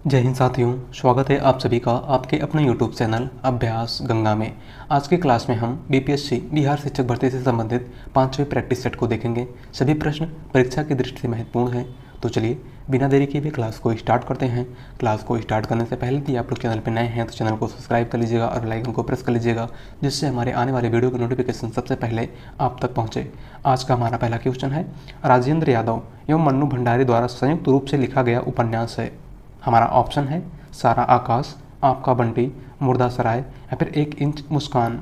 जय हिंद साथियों, स्वागत है आप सभी का आपके अपने YouTube चैनल अभ्यास गंगा में। आज की क्लास में हम बीपीएससी बिहार शिक्षक भर्ती से संबंधित 5वें प्रैक्टिस सेट को देखेंगे। सभी प्रश्न परीक्षा की दृष्टि से महत्वपूर्ण हैं। तो चलिए बिना देरी किए हुए क्लास को स्टार्ट करते हैं। क्लास को स्टार्ट करने से पहले यदि आप लोग चैनल पर नए हैं तो चैनल को सब्सक्राइब कर लीजिएगा और बेल आइकन को प्रेस कर लीजिएगा, जिससे हमारे आने वाले वीडियो की नोटिफिकेशन सबसे पहले आप तक पहुँचे। आज का हमारा पहला क्वेश्चन है, राजेंद्र यादव एवं मन्नू भंडारी द्वारा संयुक्त रूप से लिखा गया उपन्यास है। हमारा ऑप्शन है सारा आकाश, आपका बंटी, मुर्दा सराय या फिर 1 इंच मुस्कान।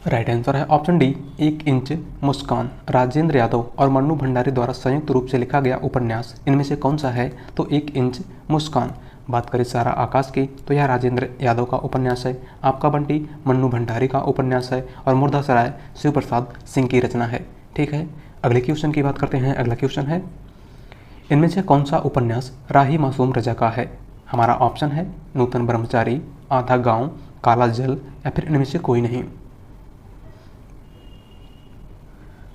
राइट आंसर है ऑप्शन डी, 1 इंच मुस्कान। राजेंद्र यादव और मन्नू भंडारी द्वारा संयुक्त रूप से लिखा गया उपन्यास इनमें से कौन सा है? तो 1 इंच मुस्कान। बात करें सारा आकाश की तो यह राजेंद्र यादव का उपन्यास है। आपका बंटी मन्नू भंडारी का उपन्यास है और मुर्दा सराय शिव प्रसाद सिंह की रचना है। ठीक है, अगले क्वेश्चन की बात करते हैं। अगला क्वेश्चन है, इनमें से कौन सा उपन्यास राही मासूम रजा का है? हमारा ऑप्शन है नूतन ब्रह्मचारी, आधा गांव, काला जल या फिर इनमें से कोई नहीं।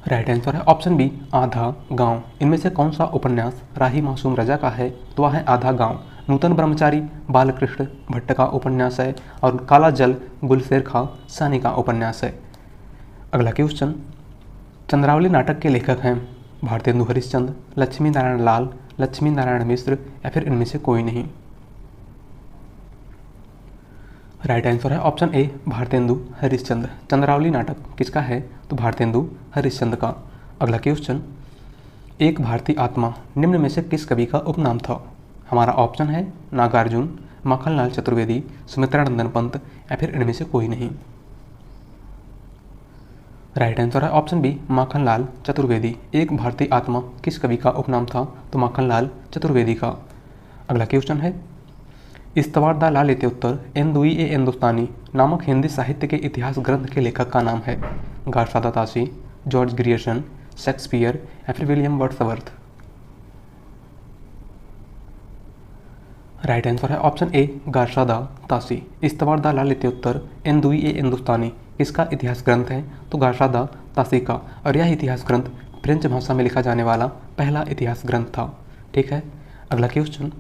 राइट आंसर है ऑप्शन बी, आधा गांव। इनमें से कौन सा उपन्यास राही मासूम रजा का है? तो वह है आधा गांव। नूतन ब्रह्मचारी बालकृष्ण भट्ट का उपन्यास है और काला जल गुलशेर खां सानी का उपन्यास है। अगला क्वेश्चन, चंद्रावली नाटक के लेखक हैं भारतेंदु हरिश्चंद्र, लक्ष्मी नारायण लाल, लक्ष्मी नारायण मिश्र या फिर इनमें से कोई नहीं। राइट आंसर है ऑप्शन ए, भारतेंदु हरिश्चंद्र। चंद्रावली नाटक किसका है? तो भारतेंदु हरिश्चंद्र का। अगला क्वेश्चन, एक भारतीय आत्मा निम्न में से किस कवि का उपनाम था? हमारा ऑप्शन है नागार्जुन, माखनलाल चतुर्वेदी, सुमित्रा नंदन पंत या फिर इनमें से कोई नहीं। राइट आंसर है ऑप्शन बी, माखनलाल चतुर्वेदी। एक भारतीय आत्मा किस कवि का उपनाम था? तो माखनलाल चतुर्वेदी का। अगला क्वेश्चन है, इस्तवार दा ला लेते उत्तर एन दुई ए हिंदुस्तानी नामक हिंदी साहित्य के इतिहास ग्रंथ के लेखक का नाम है? गारसादा तासी, जॉर्ज ग्रियर्सन, शेक्सपियर या फिर विलियम वर्ड्सवर्थ। राइट आंसर है ऑप्शन ए, गारसादा तासी। इस्तवार दा ला लेते उत्तर एन दुई ए हिंदुस्तानी किसका इतिहास ग्रंथ है? तो गारसादा तासी का। और यह इतिहास ग्रंथ फ्रेंच भाषा में लिखा जाने वाला पहला इतिहास ग्रंथ था। ठीक है, अगला क्वेश्चन,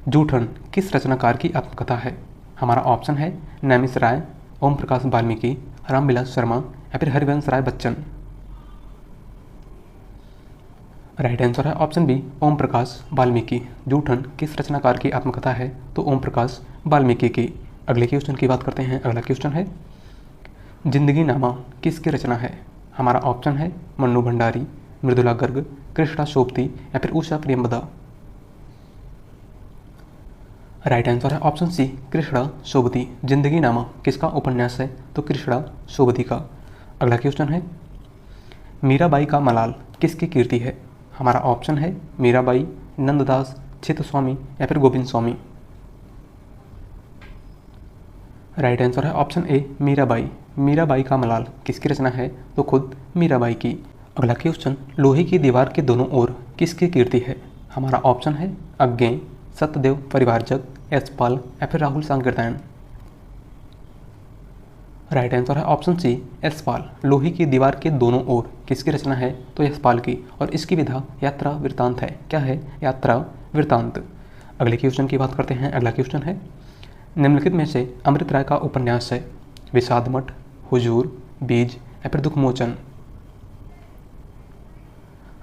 जूठन किस रचनाकार की आत्मकथा है? हमारा ऑप्शन है नैमिष राय, ओम प्रकाश वाल्मीकि, रामविलास शर्मा या फिर हरिवंश राय बच्चन। राइट आंसर है ऑप्शन बी, ओम प्रकाश वाल्मीकि। जूठन किस रचनाकार की आत्मकथा है? तो ओम प्रकाश वाल्मीकि की। अगले क्वेश्चन की बात करते हैं। अगला क्वेश्चन है, जिंदगी नामा किसकी रचना है? हमारा ऑप्शन है मन्नू भंडारी, मृदुला गर्ग, कृष्णा सोबती या फिर उषा प्रियंवदा। राइट आंसर है ऑप्शन सी, कृष्णा सोबती। जिंदगी नामा किसका उपन्यास है? तो कृष्णा सोबती का। अगला क्वेश्चन है, मीराबाई का मलाल किसकी कीर्ति है? हमारा ऑप्शन है मीराबाई, नंददास, चित्त स्वामी या फिर गोविंद स्वामी। राइट आंसर है ऑप्शन ए, मीराबाई। मीराबाई का मलाल किसकी रचना है? तो खुद मीराबाई की। अगला क्वेश्चन, लोहे की दीवार के दोनों ओर किसकी कीर्ति है? हमारा ऑप्शन है अज्ञे, सत्यदेव परिवारजक, यशपाल या फिर राहुल सांकृत्यायन। राइट आंसर है ऑप्शन सी, यशपाल। लोहे की दीवार के दोनों ओर किसकी रचना है? तो यशपाल की। और इसकी विधा यात्रा वृत्तांत है। क्या है? यात्रा वृत्तांत। अगले क्वेश्चन की बात करते हैं। अगला क्वेश्चन है, निम्नलिखित में से अमृत राय का उपन्यास है? विषाद मठ, हुजूर, बीज या फिर दुखमोचन।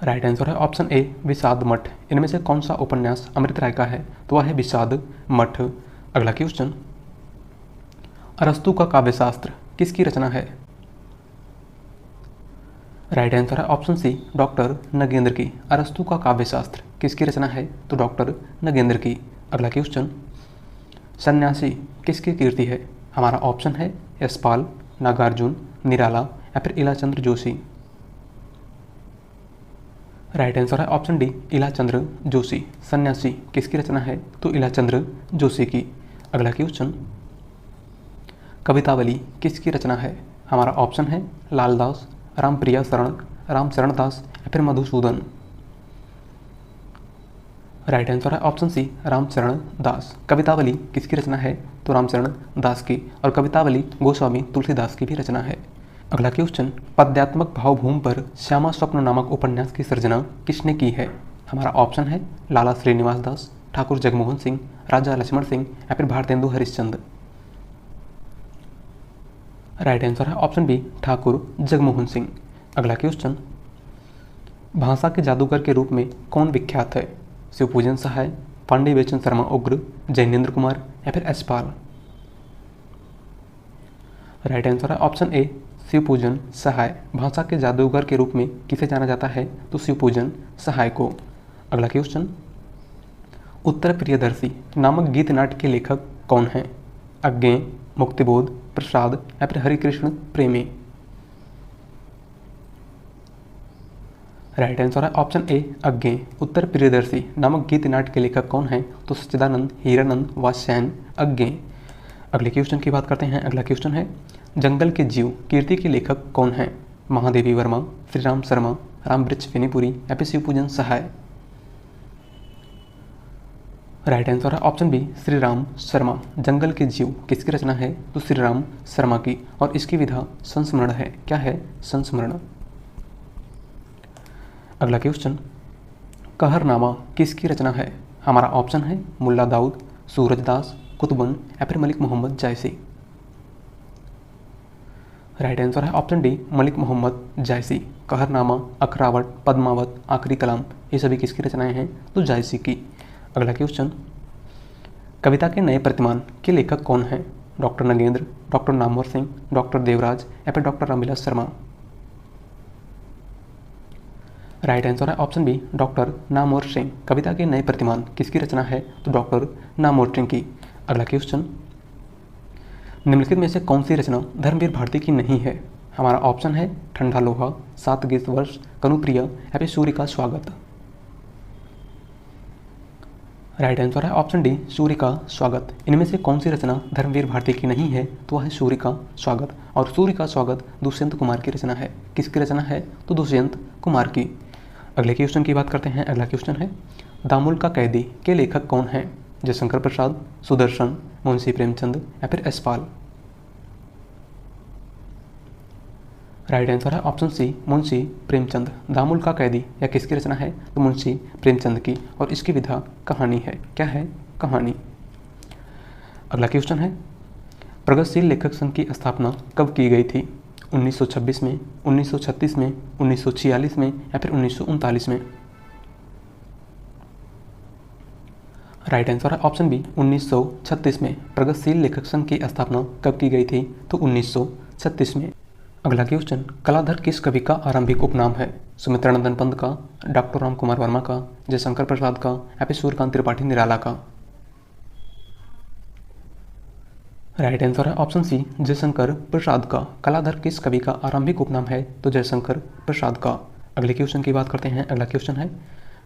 राइट आंसर है ऑप्शन ए, विषाद मठ। इनमें से कौन सा उपन्यास अमृत राय का है? तो वह है विषाद मठ। अगला क्वेश्चन, अरस्तु का काव्यशास्त्र किसकी रचना है? राइट आंसर है ऑप्शन सी, डॉक्टर नगेंद्र की। अरस्तु का काव्यशास्त्र किसकी रचना है? तो डॉक्टर नगेंद्र की। अगला क्वेश्चन, सन्यासी किसकी कीर्ति है? हमारा ऑप्शन है यशपाल, नागार्जुन, निराला या फिर इलाचंद्र जोशी। राइट आंसर है ऑप्शन डी, इलाचंद्र जोशी। सन्यासी किसकी रचना है? तो इलाचंद्र जोशी की। अगला क्वेश्चन, कवितावली किसकी रचना है? हमारा ऑप्शन है लालदास, रामप्रिया शरण, रामचरण दास या फिर मधुसूदन। राइट आंसर है ऑप्शन सी, रामचरण दास। कवितावली किसकी रचना है? तो रामचरण दास की। और कवितावली गोस्वामी तुलसीदास की भी रचना है। अगला क्वेश्चन, पद्यात्मक भावभूमि पर श्यामा स्वप्न नामक उपन्यास की सृजना किसने की है? हमारा ऑप्शन है लाला श्रीनिवास दास, ठाकुर जगमोहन सिंह, राजा लक्ष्मण सिंह या फिर भारतेंदु हरिश्चंद्र। राइट आंसर है ऑप्शन बी, ठाकुर जगमोहन सिंह। अगला क्वेश्चन, भाषा के जादूगर के रूप में कौन विख्यात है? शिवपूजन सहाय, पांडे बेचन शर्मा उग्र, जैनेन्द्र कुमार या फिर यशपाल। राइट आंसर है ऑप्शन ए, शिवपूजन सहाय। भाषा के जादूगर के रूप में किसे जाना जाता है? तो शिवपूजन सहाय को। अगला क्वेश्चन, उत्तर प्रियदर्शी नामक गीत नाट्य के लेखक कौन हैं? अज्ञेय, मुक्तिबोध, प्रसाद या फिर हरिकृष्ण प्रेमी। राइट आंसर है ऑप्शन ए, अज्ञेय। उत्तर प्रियदर्शी नामक गीत नाट्य के लेखक कौन हैं? तो सच्चिदानंद, हीरानंद, वात्स्यायन, अज्ञेय। अगले क्वेश्चन की बात करते हैं। अगला क्वेश्चन है, जंगल के जीव कीर्ति के लेखक कौन हैं? महादेवी वर्मा, श्रीराम शर्मा, रामवृक्ष फेनीपुरी या फिर शिवपूजन सहाय। राइट आंसर है ऑप्शन बी, श्रीराम शर्मा। जंगल के जीव किसकी रचना है? तो श्रीराम शर्मा की, और इसकी विधा संस्मरण है। क्या है? संस्मरण। अगला क्वेश्चन, कहरनामा किसकी रचना है? हमारा ऑप्शन है मुल्ला दाऊद, सूरजदास, कुतुबन या फिर मलिक मोहम्मद जायसी। राइट आंसर है ऑप्शन डी, मलिक मोहम्मद जायसी। कहरनामा, अखरावट, पद्मावत, आखिरी कलाम, ये सभी किसकी रचनाएं हैं? तो जायसी की। अगला क्वेश्चन, कविता के नए प्रतिमान के लेखक कौन हैं? Doctor Nagendra, doctor Namvar Singh, doctor Devraj या फिर doctor Ramvilas Sharma. Right answer है option B, doctor Namvar Singh. कविता के नए प्रतिमान किसकी रचना है? तो डॉक्टर नामवर सिंह की। अगला क्वेश्चन, निम्नलिखित में से कौन सी रचना धर्मवीर भारती की नहीं है? हमारा ऑप्शन है ठंडा लोहा, 7 गीत वर्ष, कनुप्रिया या फिर सूर्य का स्वागत। राइट आंसर है ऑप्शन डी, सूर्य का स्वागत। इनमें से कौन सी रचना धर्मवीर भारती की नहीं है? तो वह है सूर्य का स्वागत, और सूर्य का स्वागत दुष्यंत कुमार की रचना है। किसकी रचना है? तो दुष्यंत कुमार की। अगले क्वेश्चन की बात करते हैं। अगला क्वेश्चन है, दामुल का कैदी के लेखक कौन हैं? जयशंकर प्रसाद, सुदर्शन, मुंशी प्रेमचंद या फिर यशपाल। राइट आंसर है ऑप्शन सी, मुंशी प्रेमचंद। दामुल का कैदी या किसकी रचना है? तो मुंशी प्रेमचंद की, और इसकी विधा कहानी है। क्या है? कहानी। अगला क्वेश्चन है, प्रगतिशील लेखक संघ की स्थापना कब की गई थी? 1926 में, 1936 में, 1946 में या फिर 1939 में। राइट आंसर है ऑप्शन बी, 1936 में। प्रगतिशील लेखक संघ की स्थापना कब की गई थी? तो 1936 में। अगला क्वेश्चन, कलाधर किस कवि का आरंभिक उपनाम है? सुमित्रानंदन पंत का, डॉक्टर राम कुमार वर्मा का, जयशंकर प्रसाद का या फिर सूर्यकांत त्रिपाठी निराला का। राइट आंसर है ऑप्शन सी, जयशंकर प्रसाद का। कलाधर किस कवि का आरंभिक उपनाम है? तो जयशंकर प्रसाद का। अगले क्वेश्चन की बात करते हैं। अगला क्वेश्चन है,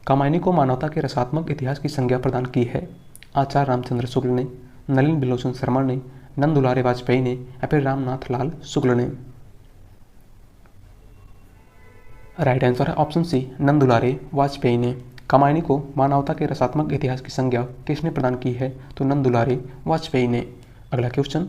कामायनी को मानवता के रसात्मक इतिहास की संज्ञा प्रदान की है? आचार्य रामचंद्र शुक्ल ने, नलिन बिलोचन शर्मा ने, नंद दुलारे वाजपेयी ने या फिर रामनाथ लाल शुक्ल ने। राइट आंसर है ऑप्शन सी, नंद दुलारे वाजपेयी ने। कामायनी को मानवता के रसात्मक इतिहास की संज्ञा किसने प्रदान की है? तो नंद दुलारे वाजपेयी ने। अगला क्वेश्चन,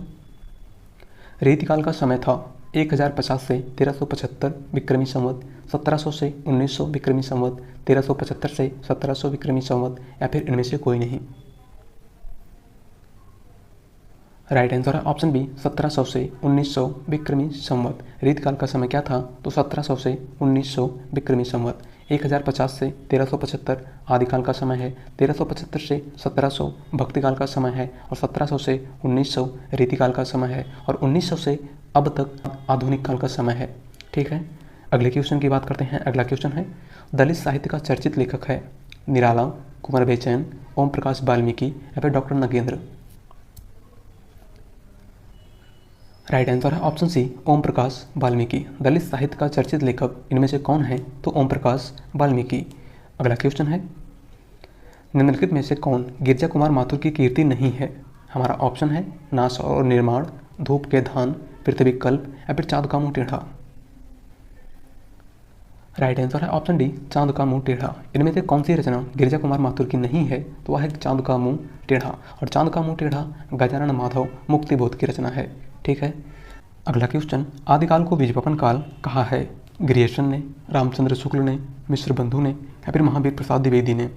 रीतिकाल का समय था 1050 से 1375 विक्रमी संवत, 1700 से 1900 विक्रमी संवत, 1375 से 1700 विक्रमी संवत या फिर इनमें से कोई नहीं। राइट आंसर है ऑप्शन बी, 1700 से 1900 विक्रमी संवत। रीतकाल का समय क्या था? तो 1700 से 1900 विक्रमी संवत। 1050 से 1375 आदिकाल का समय है, 1375 से 1700 भक्तिकाल का समय है, और 1700 से 1900 रीतिकाल का समय है, और 1900 से अब तक आधुनिक काल का समय है। ठीक है, अगले क्वेश्चन की बात करते हैं। अगला क्वेश्चन है, दलित साहित्य का चर्चित लेखक है? निराला, कुंवर बेचैन, ओम प्रकाश वाल्मीकि या फिर डॉक्टर नगेंद्र। राइट आंसर है ऑप्शन सी, ओम प्रकाश वाल्मीकि। दलित साहित्य का चर्चित लेखक इनमें से कौन है? तो ओम प्रकाश वाल्मीकि। अगला क्वेश्चन है, निम्नलिखित में से कौन गिरजा कुमार माथुर की कीर्ति नहीं है? हमारा ऑप्शन है नाश और निर्माण, धूप के धान, पृथ्वी कल्प या फिर चाँद का मुंह टेढ़ा। राइट आंसर है ऑप्शन डी, चाँद का मुंह टेढ़ा। इनमें से कौन सी रचना गिरजा कुमार माथुर की नहीं है? तो वह है चाँद का मुंह टेढ़ा, और चाँद का मुंह टेढ़ा गजानन माधव मुक्तिबोध की रचना है। ठीक है, अगला क्वेश्चन, आदिकाल को बीजवपन काल कहा है? ग्रियर्सन ने, रामचंद्र शुक्ल ने, मिश्र बंधु ने, या फिर महावीर प्रसाद द्विवेदी ने?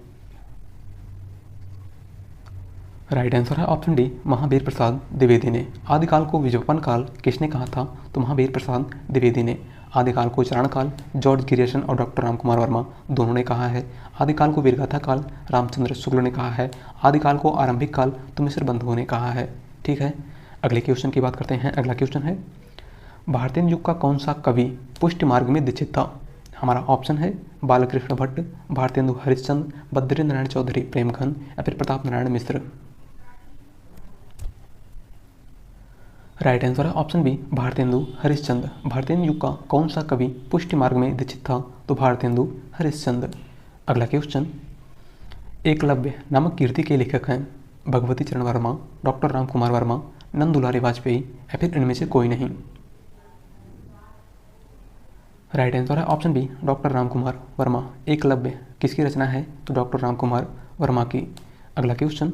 राइट आंसर है ऑप्शन डी, महावीर प्रसाद द्विवेदी ने। आदिकाल को विज्ञापन काल किसने कहा था? तो महावीर प्रसाद द्विवेदी ने। आदिकाल को चारण काल जॉर्ज गिरियर्सन और डॉक्टर रामकुमार वर्मा दोनों ने कहा है। आदिकाल को वीरगाथा काल रामचंद्र शुक्ल ने कहा है। आदिकाल को आरंभिक काल तो मिश्र बंधुओं ने कहा है। ठीक है, अगले क्वेश्चन की बात करते हैं। अगला क्वेश्चन है, भारतीय युग का कौन सा कवि पुष्टि मार्ग में दीक्षित था? हमारा ऑप्शन है बालकृष्ण भट्ट, भारतेंदु हरिश्चंद्र, बद्रीन्द्र नारायण चौधरी प्रेमघन या फिर प्रताप नारायण मिश्र। राइट आंसर है ऑप्शन बी, भारतेंदु हरिश्चंद्र। भारतेंदु युग का कौन सा कवि पुष्टि मार्ग में दीक्षित था? तो भारतेंदु हरिश्चंद्र। अगला क्वेश्चन, एकलव्य नामक कीर्ति के लेखक हैं भगवती चरण वर्मा, डॉक्टर रामकुमार वर्मा, नंद दुलारी वाजपेयी या फिर इनमें से कोई नहीं? राइट आंसर है option B, doctor Ramkumar Verma. Eklavya किसकी रचना है? तो डॉक्टर रामकुमार वर्मा की। अगला क्वेश्चन,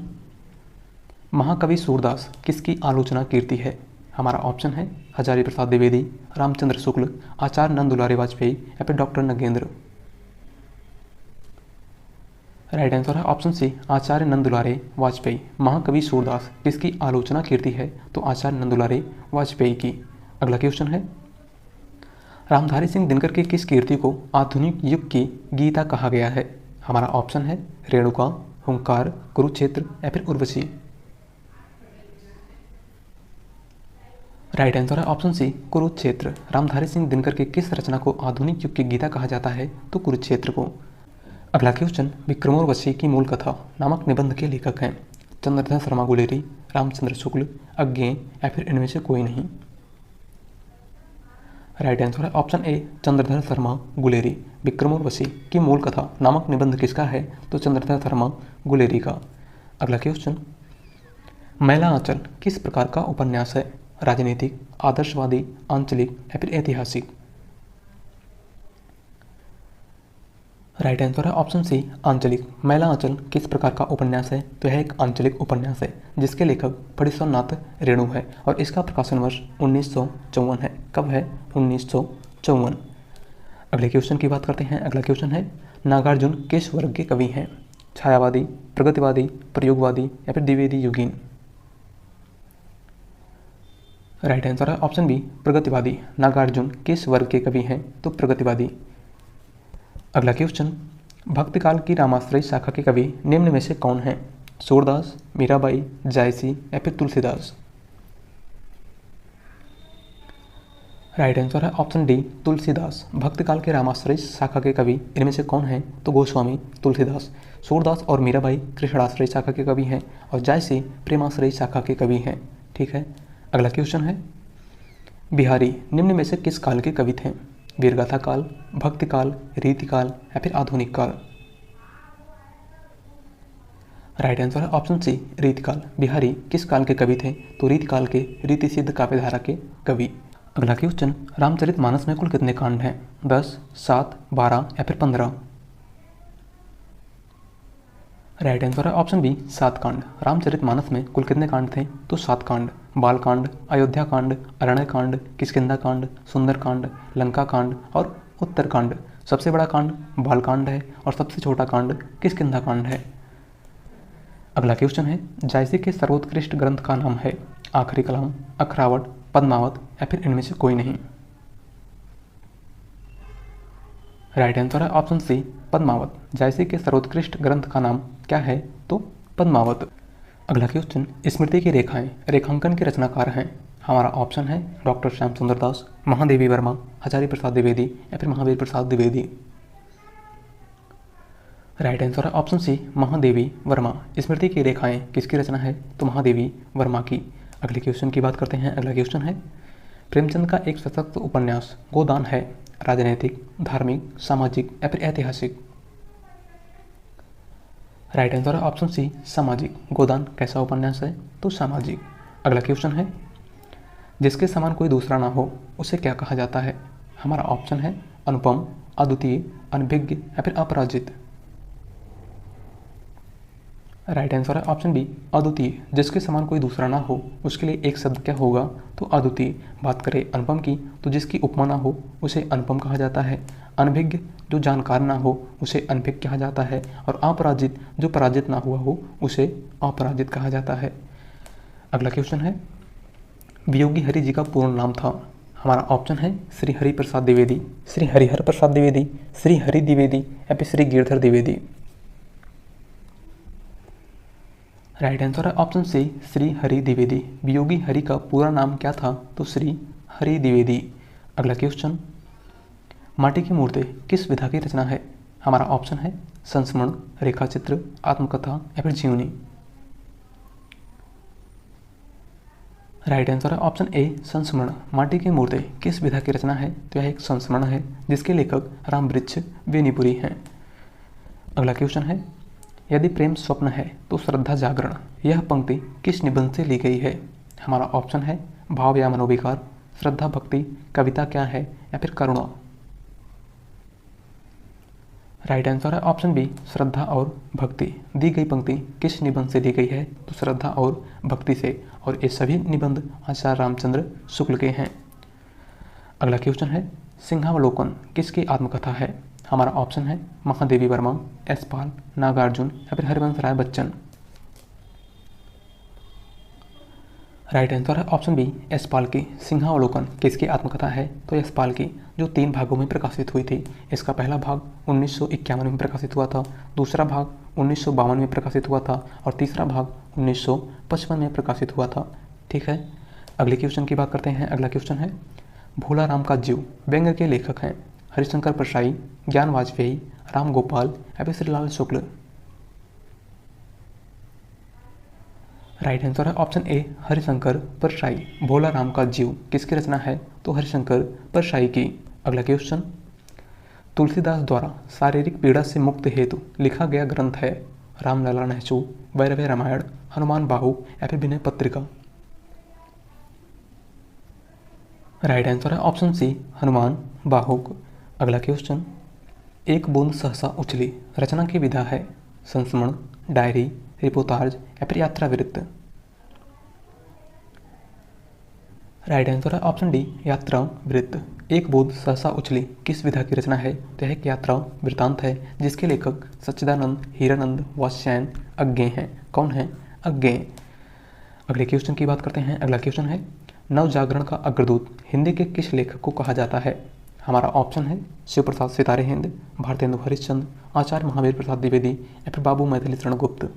महाकवि सूरदास किसकी आलोचना कीर्ति है? हमारा ऑप्शन है हजारी प्रसाद द्विवेदी, रामचंद्र शुक्ल, आचार्य नंद दुलारी वाजपेयी या फिर डॉक्टर नगेंद्र। राइट आंसर है ऑप्शन सी, आचार्य नंद दुलारी वाजपेयी। महाकवि सूरदास किसकी आलोचना कीर्ति है? तो आचार्य नंद दुलारी वाजपेयी की। अगला क्वेश्चन है, रामधारी सिंह दिनकर की किस कीर्ति को आधुनिक युग की गीता कहा गया है? हमारा ऑप्शन है रेणुका, हुंकार, कुरुक्षेत्र या फिर उर्वशी। राइट आंसर है ऑप्शन सी, कुरुक्षेत्र। रामधारी सिंह दिनकर के किस रचना को आधुनिक युग की गीता कहा जाता है? तो कुरुक्षेत्र को। अगला क्वेश्चन, विक्रमोर्वशी की मूल कथा नामक निबंध के लेखक हैं चंद्रधर शर्मा गुलेरी, रामचंद्र शुक्ल, अज्ञेय या फिर इनमें से कोई नहीं? राइट आंसर है ऑप्शन ए, चंद्रधर शर्मा गुलेरी। विक्रमोर्वशी की मूल कथा नामक निबंध किसका है? तो चंद्रधर शर्मा गुलेरी का। अगला क्वेश्चन, मैला आंचल किस प्रकार का उपन्यास है? राजनीतिक, आदर्शवादी, आंचलिक या फिर ऐतिहासिक? राइट आंसर है ऑप्शन सी, आंचलिक। मैला आंचल किस प्रकार का उपन्यास है? तो यह एक आंचलिक उपन्यास है जिसके लेखक फणीश्वरनाथ रेणु है और इसका प्रकाशन वर्ष 1954 है। कब है? 1954। अगले क्वेश्चन की बात करते हैं। अगला क्वेश्चन है, नागार्जुन किस वर्ग के कवि हैं? छायावादी, प्रगतिवादी, प्रयोगवादी या फिर द्विवेदी युगीन? राइट आंसर है ऑप्शन बी, प्रगतिवादी। नागार्जुन किस वर्ग के कवि हैं? तो प्रगतिवादी। अगला क्वेश्चन, भक्तिकाल की रामाश्रयी शाखा के कवि निम्न में से कौन हैं? सूरदास, मीराबाई, जायसी या फिर तुलसीदास? राइट आंसर है ऑप्शन डी, तुलसीदास। भक्तिकाल के रामाश्रयी शाखा के कवि इनमें से कौन हैं? तो गोस्वामी तुलसीदास। सूरदास और मीराबाई कृष्णाश्रयी शाखा के कवि हैं और जायसी प्रेमाश्रयी शाखा के कवि हैं। ठीक है, अगला क्वेश्चन है, बिहारी निम्न में से किस काल के कवि थे? वीरगाथा काल, भक्ति काल, रीति काल या फिर आधुनिक काल? राइट आंसर है ऑप्शन सी, रीति काल। बिहारी किस काल के कवि थे? तो रीति काल के, रीति सिद्ध काव्यधारा के कवि। अगला क्वेश्चन, रामचरितमानस में कुल कितने कांड हैं? 10, 7, 12 या फिर 15? राइट आंसर है ऑप्शन बी, 7 कांड। रामचरितमानस में कुल कितने कांड थे? तो 7 कांड। बालकांड, अयोध्या कांड, अरण्य कांड, किष्किंधा कांड, सुंदर कांड, लंका कांड और उत्तरकांड। सबसे बड़ा कांड बालकांड है और सबसे छोटा कांड किष्किंधा कांड है। अगला क्वेश्चन है, जायसी के सर्वोत्कृष्ट ग्रंथ का नाम है? आखिरी कलाम, अखरावट, पद्मावत या फिर इनमें से कोई नहीं? राइट आंसर है ऑप्शन सी, पद्मावत। जायसी के सर्वोत्कृष्ट ग्रंथ का नाम क्या है? तो पद्मावत। अगला क्वेश्चन, स्मृति की रेखाएं रेखांकन के रचनाकार हैं? हमारा ऑप्शन है डॉक्टर श्याम सुंदर दास, महादेवी वर्मा, हजारी प्रसाद द्विवेदी या फिर महावीर प्रसाद द्विवेदी? राइट आंसर है ऑप्शन सी, महादेवी वर्मा। स्मृति की रेखाएं किसकी रचना है? तो महादेवी वर्मा की। अगले क्वेश्चन की बात करते हैं। अगला क्वेश्चन है, प्रेमचंद का एक सशक्त उपन्यास गोदान है? राजनैतिक, धार्मिक, सामाजिक या फिर ऐतिहासिक? राइट आंसर है ऑप्शन सी, सामाजिक। गोदान कैसा उपन्यास है? तो सामाजिक। अगला क्वेश्चन है, जिसके समान कोई दूसरा ना हो उसे क्या कहा जाता है? हमारा ऑप्शन है अनुपम, अद्वितीय, अनभिज्ञ या फिर अपराजित? राइट आंसर है ऑप्शन बी अद्वितीय। जिसके समान कोई दूसरा ना हो उसके लिए एक शब्द क्या होगा, तो अद्वितीय। बात करें अनुपम की, तो जिसकी उपमा ना हो उसे अनुपम कहा जाता है। अनभिज्ञ जो जानकार ना हो उसे अनभिज्ञ कहा जाता है। और अपराजित जो पराजित ना हुआ हो उसे अपराजित कहा जाता है। अगला क्वेश्चन है, वियोगी हरि जी का पूर्ण नाम था। हमारा ऑप्शन है श्री हरि प्रसाद द्विवेदी, श्री हरिहर प्रसाद द्विवेदी, श्री हरि द्विवेदी या फिर श्री गिरधर द्विवेदी। राइट आंसर है ऑप्शन सी श्री हरि द्विवेदी। वियोगी हरि का पूरा नाम क्या था, तो श्री हरि द्विवेदी। अगला क्वेश्चन, माटी की मूर्ति किस विधा की रचना है। हमारा ऑप्शन है संस्मरण, रेखाचित्र, आत्मकथा या फिर जीवनी। राइट आंसर है ऑप्शन ए संस्मरण। माटी की मूर्ति किस विधा की रचना है, तो यह एक संस्मरण है जिसके लेखक रामवृक्ष वेनीपुरी हैं। अगला क्वेश्चन है, यदि प्रेम स्वप्न है तो श्रद्धा जागरण, यह पंक्ति किस निबंध से ली गई है। हमारा ऑप्शन है भाव या मनोविकार, श्रद्धा भक्ति, कविता क्या है या फिर करुणा। राइट आंसर है ऑप्शन बी श्रद्धा और भक्ति। दी गई पंक्ति किस निबंध से ली गई है, तो श्रद्धा और भक्ति से। और ये सभी निबंध आचार्य रामचंद्र शुक्ल के हैं। अगला क्वेश्चन है, सिंहावलोकन किसकी आत्मकथा है। हमारा ऑप्शन है महादेवी वर्मा, यशपाल, नागार्जुन या फिर हरिवंश राय बच्चन। राइट आंसर है ऑप्शन बी यशपाल की। सिंहावलोकन किसकी आत्मकथा है, तो यशपाल की, जो 3 भागों में प्रकाशित हुई थी। इसका पहला भाग 1951 में प्रकाशित हुआ था, दूसरा भाग 1952 में प्रकाशित हुआ था और तीसरा भाग 1955 में प्रकाशित हुआ था। ठीक है, अगले क्वेश्चन की बात करते हैं। अगला क्वेश्चन है, भोला राम का जीव व्यंग्य के लेखक हैं हरिशंकर परसाई, ज्ञान वाजपेयी, राम गोपाल या फिर श्रीलाल शुक्ल। राइट आंसर है ऑप्शन ए हरिशंकर परसाई। भोला राम का जीव किसकी रचना है, तो हरिशंकर परसाई की। अगला क्वेश्चन, तुलसीदास द्वारा शारीरिक पीड़ा से मुक्त हेतु लिखा गया ग्रंथ है। रामलला नहचू, वैरव्य रामायण, हनुमान बाहु या फिर विनय पत्रिका। राइट आंसर है ऑप्शन सी हनुमान बाहुक। अगला क्वेश्चन, एक बूंद सहसा उछली रचना की विधा है। संस्मरण, डायरी, रिपोर्टाज या फिर यात्रा वृत्त। राइट आंसर है ऑप्शन डी यात्रा वृत्त। एक बूंद सहसा उछली किस विधा की रचना है, तो यह एक यात्रा वृत्तांत है जिसके लेखक सच्चिदानंद, हीरानंद, वात्स्यायन अज्ञेय हैं। कौन है, अज्ञेय। अगले क्वेश्चन की बात करते हैं। अगला क्वेश्चन है, नवजागरण का अग्रदूत हिंदी के किस लेखक को कहा जाता है। हमारा ऑप्शन है शिव प्रसाद सितारे हिंद, भारतेंदु हरिश्चंद्र, आचार्य महावीर प्रसाद द्विवेदी या फिर बाबू मैथिली शरण गुप्त।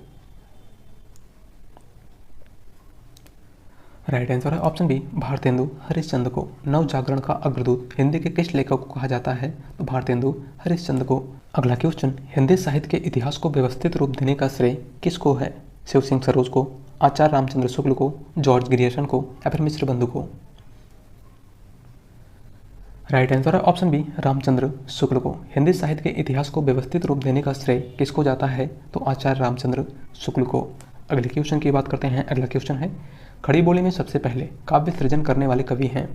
राइट आंसर है ऑप्शन बी भारतेंदु हरिश्चंद्र को। नवजागरण का अग्रदूत हिंदी के किस लेखक को कहा जाता है, तो भारतेंदु हरिश्चंद्र को। अगला क्वेश्चन, हिंदी साहित्य के इतिहास को व्यवस्थित रूप देने का श्रेय किसको है। शिव सिंह सरोज को, आचार्य रामचंद्र शुक्ल को, जॉर्ज ग्रियर्सन को या फिर मिश्र बंधु को। राइट आंसर है ऑप्शन बी रामचंद्र शुक्ल को। हिंदी साहित्य के इतिहास को व्यवस्थित रूप देने का श्रेय किसको जाता है, तो आचार्य रामचंद्र शुक्ल को। अगले क्वेश्चन की बात करते हैं। अगला क्वेश्चन है, खड़ी बोली में सबसे पहले काव्य सृजन करने वाले कवि हैं।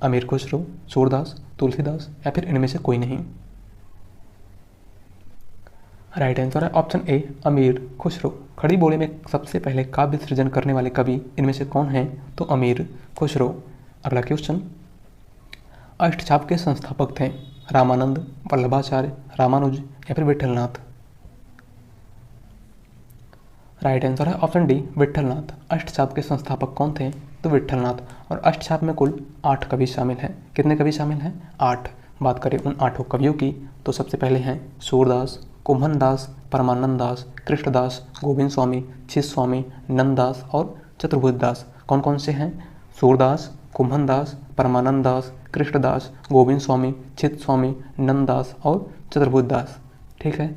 अमीर खुसरो, सूरदास, तुलसीदास या फिर इनमें से कोई नहीं। राइट आंसर है ऑप्शन ए अमीर खुसरो। खड़ी बोली में सबसे पहले काव्य सृजन करने वाले कवि इनमें से कौन हैं, तो अमीर खुसरो। अगला क्वेश्चन, अष्टछाप के संस्थापक थे रामानंद, वल्लभाचार्य, रामानुज या फिर विठलनाथ। राइट आंसर है ऑप्शन डी विठलनाथ। अष्टछाप के संस्थापक कौन थे, तो विठलनाथ। और अष्टछाप में कुल 8 कवि शामिल हैं। कितने कवि शामिल हैं, 8। बात करें उन 8 कवियों की, तो सबसे पहले हैं सूरदास, कुम्भन दास, परमानंद दास, कृष्णदास, गोविंद स्वामी, छित स्वामी, नंददास और चतुर्भुज दास। कौन कौन से हैं, सूरदास, कुम्भन दास, परमानंद दास, कृष्णदास, गोविंद स्वामी, छित स्वामी, नंददास और चतुर्भुज दास। ठीक है,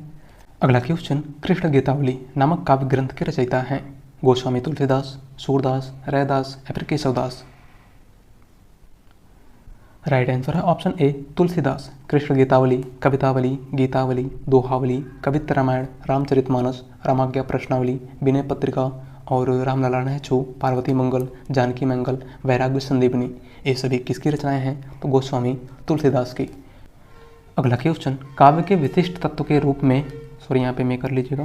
अगला क्वेश्चन, कृष्ण गीतावली नामक काव्य ग्रंथ के रचयिता हैं गोस्वामी तुलसीदास, सूरदास, रैदास या फिर केशवदास। राइट आंसर है ऑप्शन ए तुलसीदास। कृष्ण गीतावली, कवितावली, गीतावली, दोहावली, कवित्त रामायण, रामचरितमानस, रामाज्ञा प्रश्नावली, विनय पत्रिका और रामलला नहचू, पार्वती मंगल, जानकी मंगल, वैराग्य संदीपनी, ये सभी किसकी रचनाएं हैं, तो गोस्वामी तुलसीदास की। अगला क्वेश्चन, काव्य के विशिष्ट तत्व के रूप में, सॉरी यहाँ पे मैं कर लीजिएगा।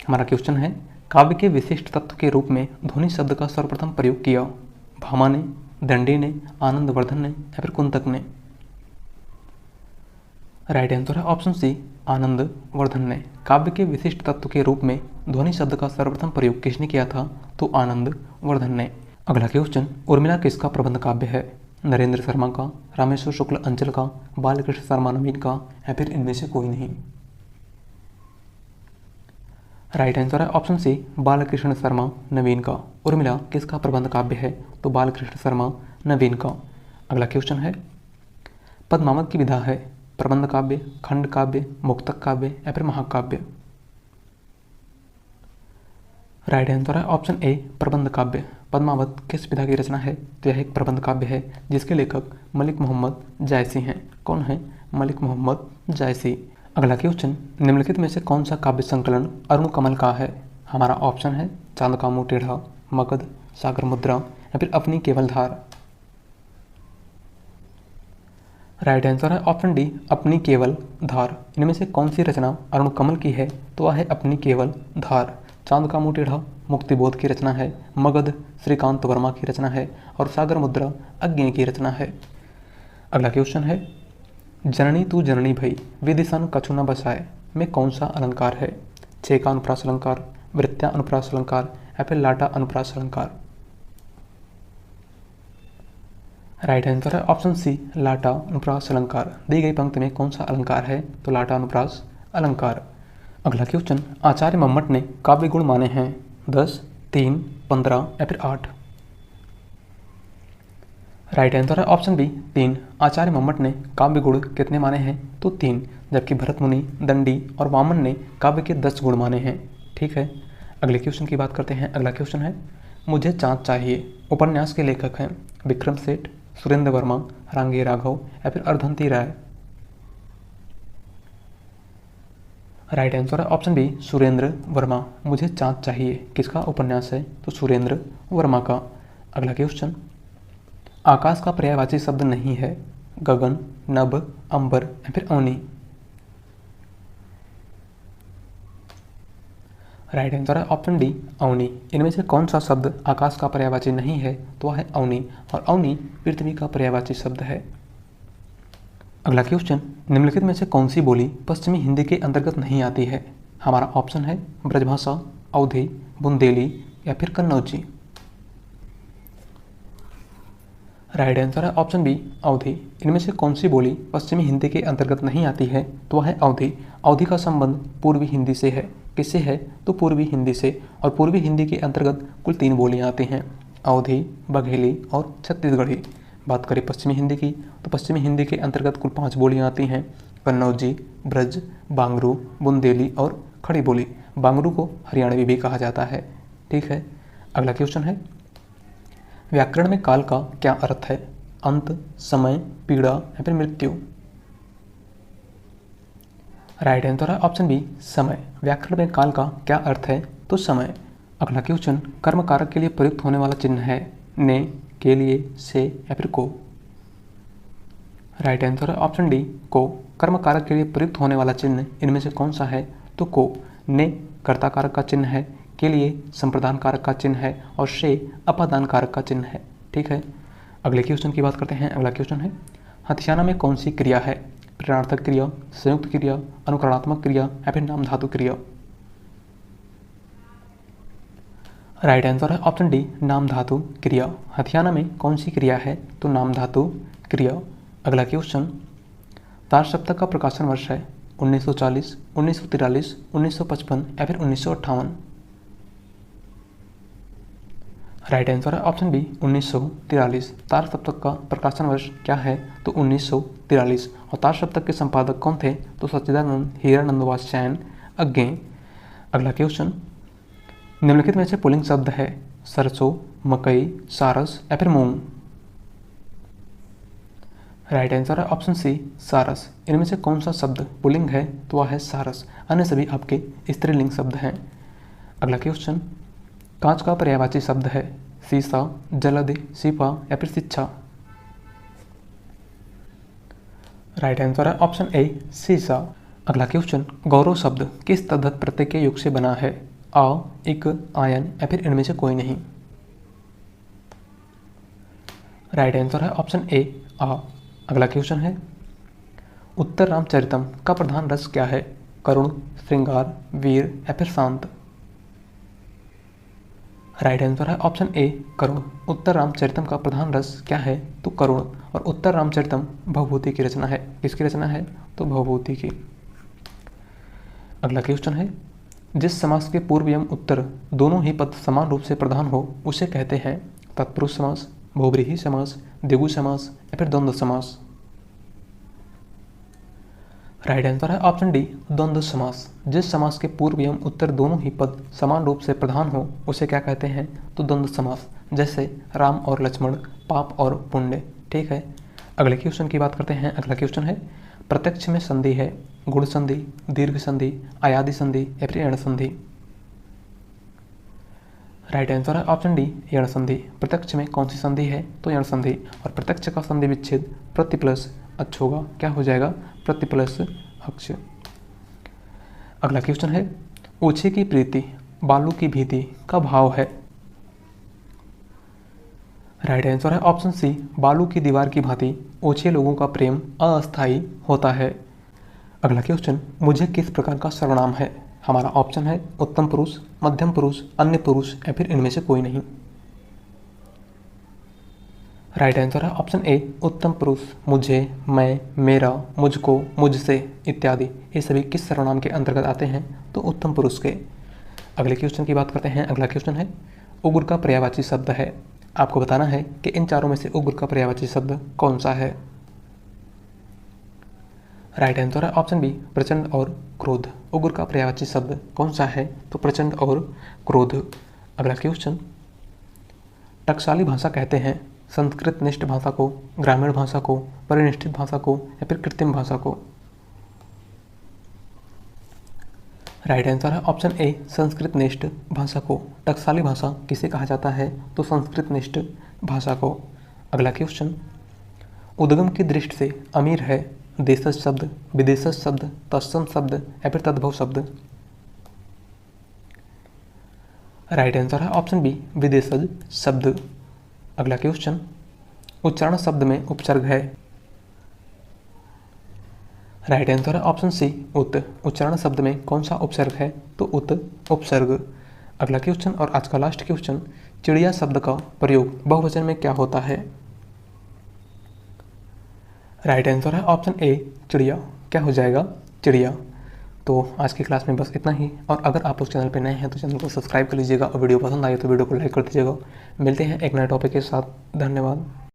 हमारा क्वेश्चन है, काव्य के विशिष्ट तत्व के रूप में ध्वनि शब्द का सर्वप्रथम प्रयोग किया? भामा ने, दंडी ने, आनंदवर्धन ने या फिर कुंतक ने? राइट आंसर है ऑप्शन सी, आनंदवर्धन ने। काव्य के विशिष्ट तत्व के रूप में ध्वनि शब्द का सर्वप्रथम प्रयोग किसने किया था? तो आनंदवर्धन ने। अगला क्वेश्चन, उर्मिला किसका प्रबंध काव्य है? नरेंद्र शर्मा का, रामेश्वर शुक्ल अंचल का, बालकृष्ण शर्मा नवीन का या फिर इनमें से कोई नहीं? राइट आंसर है ऑप्शन सी, बालकृष्ण शर्मा नवीन का। उर्मिला किसका प्रबंध काव्य है? तो बालकृष्ण शर्मा नवीन का। अगला क्वेश्चन है, पद्मावत की विधा है प्रबंध काव्य, खंड काव्य, मुक्तक काव्य या फिर महाकाव्य? राइट आंसर है ऑप्शन ए, प्रबंध काव्य। पद्मावत किस विधा की रचना है? तो यह एक प्रबंध काव्य है जिसके लेखक मलिक मोहम्मद जायसी हैं। कौन है? मलिक मोहम्मद जायसी। अगला क्वेश्चन, निम्नलिखित में से कौन सा काव्य संकलन अरुण कमल का है? हमारा ऑप्शन है चांद का मुंह टेढ़ा, मगध, सागर मुद्रा या फिर अपनी केवल धार। राइट आंसर है ऑप्शन डी, अपनी केवल धार। इनमें से कौन सी रचना अरुण कमल की है? तो वह है अपनी केवल धार। चांद का मुंह टेढ़ा मुक्तिबोध की रचना है, मगध श्रीकांत वर्मा की रचना है और सागर मुद्रा अज्ञे की रचना है। अगला क्वेश्चन है, जननी तू जननी भई विदिशन कछु न बसाए में कौन सा अलंकार है? छे का अनुप्रास अलंकार, वृत्त्या अनुप्रास अलंकार या फिर लाटा अनुप्रास अलंकार? राइट आंसर है ऑप्शन सी, लाटा अनुप्रास अलंकार। दी गई पंक्ति में कौन सा अलंकार है? तो लाटा अनुप्रास अलंकार। अगला क्वेश्चन, आचार्य मम्मट ने काव्य गुण माने हैं 10, 3, 15 या फिर 8? राइट आंसर है ऑप्शन बी, 3। आचार्य मम्मट ने काव्य गुण कितने माने हैं? तो 3। जबकि भरत मुनि, दंडी और वामन ने काव्य के 10 गुण माने हैं। ठीक है, अगले क्वेश्चन की बात करते हैं। अगला क्वेश्चन है, मुझे चाँद चाहिए उपन्यास के लेखक हैं विक्रम सेठ, सुरेंद्र वर्मा, रांगे राघव या फिर अर्धंती राय? राइट आंसर है ऑप्शन बी, सुरेंद्र वर्मा। मुझे चाँद चाहिए किसका उपन्यास है? तो सुरेंद्र वर्मा का। अगला क्वेश्चन, आकाश का पर्यायवाची शब्द नहीं है गगन, नभ, अंबर या फिर अवनी? राइट आंसर है ऑप्शन डी, अवनी। इनमें से कौन सा शब्द आकाश का पर्यायवाची नहीं है? तो वह है अवनी, और अवनी पृथ्वी का पर्यायवाची शब्द है। अगला क्वेश्चन, निम्नलिखित में से कौन सी बोली पश्चिमी हिंदी के अंतर्गत नहीं आती है? हमारा ऑप्शन है ब्रजभाषा, अवधी, बुंदेली या फिर कन्नौजी? राइट आंसर है ऑप्शन बी, अवधी। इनमें से कौन सी बोली पश्चिमी हिंदी के अंतर्गत नहीं आती है? तो वह है अवधी। अवधी का संबंध पूर्वी हिंदी से है। किससे है? तो पूर्वी हिंदी से। और पूर्वी हिंदी के अंतर्गत कुल 3 बोलियां आती हैं, अवधी, बघेली और छत्तीसगढ़ी। बात करें पश्चिमी हिंदी की, तो पश्चिमी हिंदी के अंतर्गत कुल 5 बोलियां आती हैं, कन्नौजी, ब्रज, बांगरू, बुंदेली और खड़ी बोली। बांगरू को हरियाणवी भी कहा जाता है। ठीक है, अगला क्वेश्चन है, व्याकरण में काल का क्या अर्थ है? अंत, समय, पीड़ा या फिर मृत्यु? राइट आंसर है ऑप्शन बी, समय। व्याकरण में काल का क्या अर्थ है? तो समय। अगला क्वेश्चन, कर्म कारक के लिए प्रयुक्त होने वाला चिन्ह है ने, के लिए, से या फिर को? राइट आंसर है ऑप्शन डी, को। कर्म कारक के लिए प्रयुक्त होने वाला चिन्ह इनमें से कौन सा है? तो को। ने कर्ता कारक का चिन्ह है, के लिए संप्रदान कारक का चिन्ह है और से अपादान कारक का चिन्ह है। ठीक है, अगले क्वेश्चन की बात करते हैं। अगला क्वेश्चन है, हथियाना में कौन सी क्रिया है? प्रेरणार्थक क्रिया, संयुक्त क्रिया, अनुकरणात्मक क्रिया या फिर नाम धातु क्रिया? राइट आंसर है ऑप्शन डी, नाम धातु क्रिया। हथियाना में कौन सी क्रिया है? तो नाम धातु क्रिया। अगला क्वेश्चन, तार सप्तक का प्रकाशन वर्ष है 1940, 1943, 1955 या फिर 1958? राइट आंसर है ऑप्शन बी, 1943। तार सप्तक का प्रकाशन वर्ष क्या है? तो 1943। और तार सप्तक के संपादक कौन थे? तो सच्चिदानंद हीरानंद वात्स्यायन अज्ञे। अगला क्वेश्चन, निम्नलिखित में से पुल्लिंग शब्द है सरसों, मकई, सारस या फिर मूंग? राइट आंसर है ऑप्शन सी, सारस। इनमें से कौन सा शब्द पुल्लिंग है? तो वह है सारस। अन्य सभी आपके स्त्रीलिंग शब्द हैं। अगला क्वेश्चन, कांच का पर्यायवाची शब्द है शीशा, जलद, शिफा या फिर शिक्षा? राइट आंसर है ऑप्शन ए, शीशा। अगला क्वेश्चन, गौरव शब्द किस तद्धित प्रत्यय के योग से बना है? आ, इक, आयन या फिर इनमें से कोई नहीं। राइट आंसर है ऑप्शन ए आ। अगला क्वेश्चन है, उत्तर रामचरितम का प्रधान रस क्या है? करुण, श्रृंगार, वीर या फिर शांत? राइट आंसर है ऑप्शन ए करुण। उत्तर रामचरितम का प्रधान रस क्या है? तो करुण। और उत्तर रामचरितम भवभूति की रचना है। किसकी रचना है? तो भवभूति की। अगला क्वेश्चन है, जिस समास के पूर्व एवं उत्तर दोनों ही पद समान रूप से प्रधान हो उसे कहते हैं तत्पुरुष समास, बहुव्रीहि समास, द्विगु समास या फिर द्वंद्व समास? राइट आंसर है ऑप्शन डी द्वंद्व समास। जिस समास के पूर्व एवं उत्तर दोनों ही पद समान रूप से प्रधान हो उसे क्या कहते हैं? तो द्वंद्व समास। जैसे राम और लक्ष्मण, पाप और पुण्य। ठीक है, अगले क्वेश्चन की बात करते हैं। अगला क्वेश्चन है, प्रत्यक्ष में संधि है गुण संधि, दीर्घ संधि, आयादी संधि या फिर यण संधि? राइट आंसर है ऑप्शन डी यण संधि। प्रत्यक्ष में कौन सी संधि है? तो यण संधि। और प्रत्यक्ष का संधि विच्छेद प्रति प्लस अक्ष होगा। क्या हो जाएगा? प्रति प्लस अक्ष। अगला क्वेश्चन है, ओछे की प्रीति बालू की भीति का भाव है? राइट आंसर है ऑप्शन सी बालू की दीवार की भांति ओछे लोगों का प्रेम अस्थायी होता है। अगला क्वेश्चन, मुझे किस प्रकार का सर्वनाम है? हमारा ऑप्शन है उत्तम पुरुष, मध्यम पुरुष, अन्य पुरुष या फिर इनमें से कोई नहीं। राइट आंसर है ऑप्शन ए उत्तम पुरुष। मुझे, मैं, मेरा, मुझको, मुझसे इत्यादि ये सभी किस सर्वनाम के अंतर्गत आते हैं? तो उत्तम पुरुष के। अगले क्वेश्चन की बात करते हैं। अगला क्वेश्चन है, उग्र का पर्यायवाची शब्द है। आपको बताना है कि इन चारों में से उग्र का पर्यायवाची शब्द कौन सा है? राइट आंसर है ऑप्शन बी प्रचंड और क्रोध। उग्र का पर्यायवाची शब्द कौन सा है? तो प्रचंड और क्रोध। अगला क्वेश्चन, टकसाली भाषा कहते हैं संस्कृत निष्ठ भाषा को, ग्रामीण भाषा को, परिनिष्ठित भाषा को या फिर कृत्रिम भाषा को? राइट आंसर है ऑप्शन ए संस्कृत निष्ठ भाषा को। टकसाली भाषा किसे कहा जाता है? तो संस्कृत निष्ठ भाषा को। अगला क्वेश्चन, उद्गम की दृष्टि से अमीर है देशज शब्द, विदेशज शब्द, तत्सम शब्द या फिर तद्भव शब्द? राइट आंसर है ऑप्शन बी विदेशज शब्द। अगला क्वेश्चन, उच्चारण शब्द में उपसर्ग है? राइट आंसर है ऑप्शन सी उत। उच्चारण शब्द में कौन सा उपसर्ग है? तो उत उपसर्ग। अगला क्वेश्चन और आज का लास्ट क्वेश्चन, चिड़िया शब्द का प्रयोग बहुवचन में क्या होता है? राइट आंसर है ऑप्शन ए चिड़िया। क्या हो जाएगा? चिड़िया। तो आज की क्लास में बस इतना ही। और अगर आप उस चैनल पर नए हैं तो चैनल को सब्सक्राइब कर लीजिएगा और वीडियो पसंद आए तो वीडियो को लाइक कर दीजिएगा। मिलते हैं एक नए टॉपिक के साथ। धन्यवाद।